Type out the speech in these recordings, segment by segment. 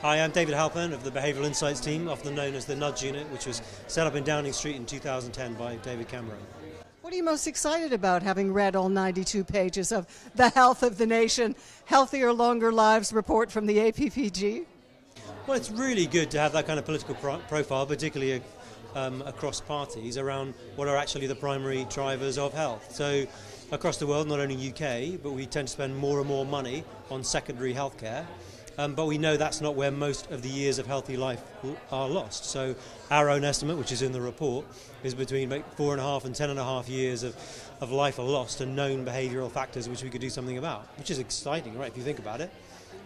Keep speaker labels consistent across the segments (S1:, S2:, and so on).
S1: Hi, I'm David Halpern of the Behavioural Insights team, often known as the Nudge Unit, which was set up in Downing Street in 2010 by David Cameron.
S2: What are you most excited about, having read all 92 pages of The Health of the Nation, Healthier, Longer Lives report from the APPG?
S1: Well, it's really good to have that kind of political profile, particularly across parties, around what are actually the primary drivers of health. So across the world, not only UK, but we tend to spend more and more money on secondary healthcare. But we know that's not where most of the years of healthy life are lost. So our own estimate, which is in the report, is between 4.5 and 10.5 years of life are lost to known behavioural factors which we could do something about, which is exciting, right, if you think about it.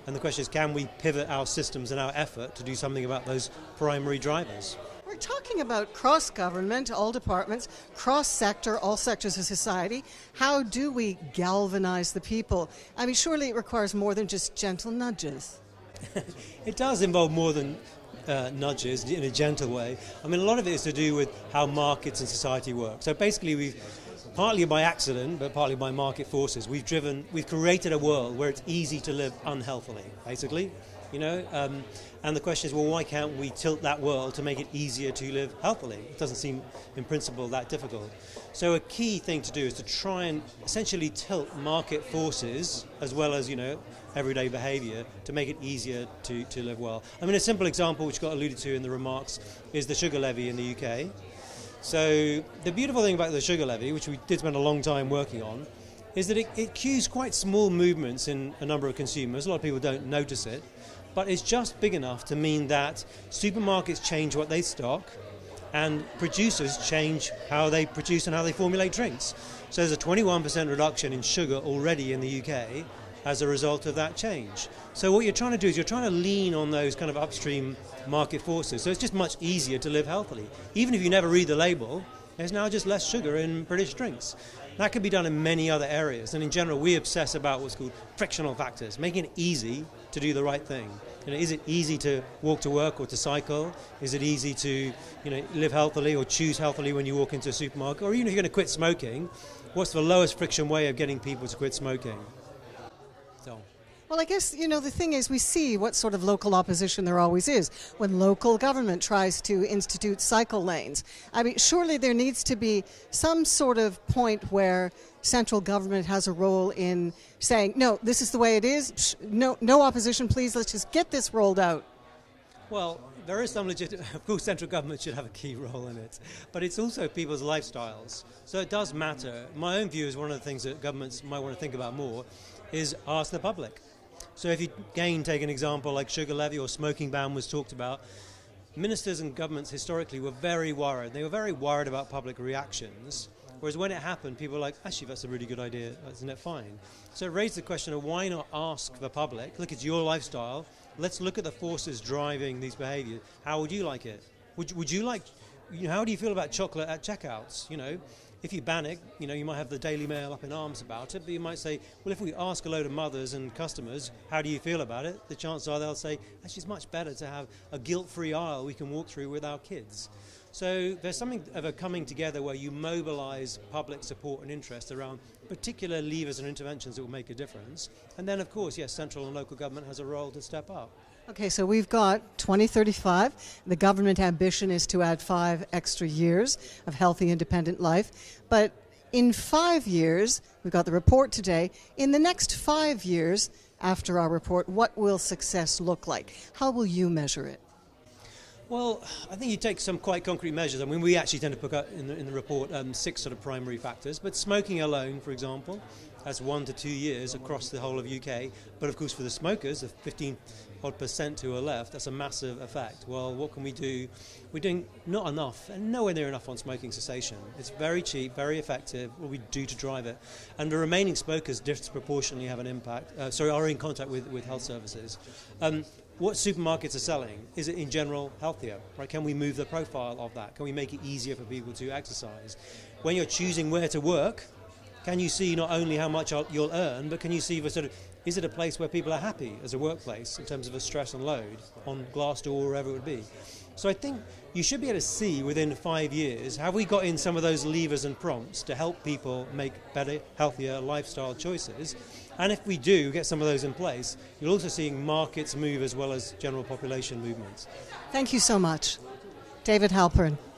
S1: And the question is, can we pivot our systems and our effort to do something about those primary drivers?
S2: We're talking about cross-government, all departments, cross-sector, all sectors of society. How do we galvanize the people? I mean, surely it requires more than just gentle nudges.
S1: It does involve more than nudges in a gentle way. I mean, a lot of it is to do with how markets and society work. So basically, we've, partly by accident, but partly by market forces, we've created a world where it's easy to live unhealthily, basically. And the question is, well, why can't we tilt that world to make it easier to live healthily? It doesn't seem, in principle, that difficult. So a key thing to do is to try and essentially tilt market forces, as well as, everyday behaviour, to make it easier to live well. I mean, a simple example, which got alluded to in the remarks, is the sugar levy in the UK. So the beautiful thing about the sugar levy, which we did spend a long time working on, is that it cues quite small movements in a number of consumers. A lot of people don't notice it, but it's just big enough to mean that supermarkets change what they stock and producers change how they produce and how they formulate drinks. So there's a 21% reduction in sugar already in the UK as a result of that change. So what you're trying to do is you're trying to lean on those kind of upstream market forces. So it's just much easier to live healthily. Even if you never read the label, there's now just less sugar in British drinks. That can be done in many other areas, and in general we obsess about what's called frictional factors, making it easy to do the right thing. Is it easy to walk to work or to cycle? Is it easy to live healthily or choose healthily when you walk into a supermarket? Or even if you're going to quit smoking, what's the lowest friction way of getting people to quit smoking?
S2: Well, I guess, the thing is, we see what sort of local opposition there always is when local government tries to institute cycle lanes. I mean, surely there needs to be some sort of point where central government has a role in saying, no, this is the way it is, no opposition, please, let's just get this rolled out.
S1: Well, there is some of course central government should have a key role in it, but it's also people's lifestyles. So it does matter. My own view is one of the things that governments might want to think about more is ask the public. So if you again take an example like sugar levy or smoking ban was talked about, ministers and governments historically were very worried. They were very worried about public reactions, whereas when it happened, people were like, actually, that's a really good idea, isn't it fine? So it raised the question of why not ask the public, look, it's your lifestyle, let's look at the forces driving these behaviours. How would you like it? Would you like, how do you feel about chocolate at checkouts? If you ban it, you might have the Daily Mail up in arms about it, but you might say, well, if we ask a load of mothers and customers, how do you feel about it? The chances are they'll say, actually, it's much better to have a guilt-free aisle we can walk through with our kids. So there's something of a coming together where you mobilise public support and interest around particular levers and interventions that will make a difference. And then, of course, yes, central and local government has a role to step up.
S2: Okay, so we've got 2035. The government ambition is to add 5 extra years of healthy, independent life. But in 5 years, we've got the report today, in the next 5 years after our report, what will success look like? How will you measure it?
S1: Well, I think you take some quite concrete measures. I mean, we actually tend to put out in the report 6 sort of primary factors, but smoking alone, for example, that's 1 to 2 years across the whole of UK. But of course, for the smokers, the 15% who are left, that's a massive effect. Well, what can we do? We're doing not enough, and nowhere near enough on smoking cessation. It's very cheap, very effective. What we do to drive it, and the remaining smokers disproportionately have an impact. Are in contact with health services. What supermarkets are selling, is it in general healthier? Right? Can we move the profile of that? Can we make it easier for people to exercise? When you're choosing where to work, can you see not only how much you'll earn, but can you see is it a place where people are happy as a workplace in terms of a stress and load on Glassdoor or wherever it would be? So I think you should be able to see within 5 years, have we got in some of those levers and prompts to help people make better, healthier lifestyle choices? And if we do get some of those in place, you're also seeing markets move as well as general population movements.
S2: Thank you so much. David Halpern.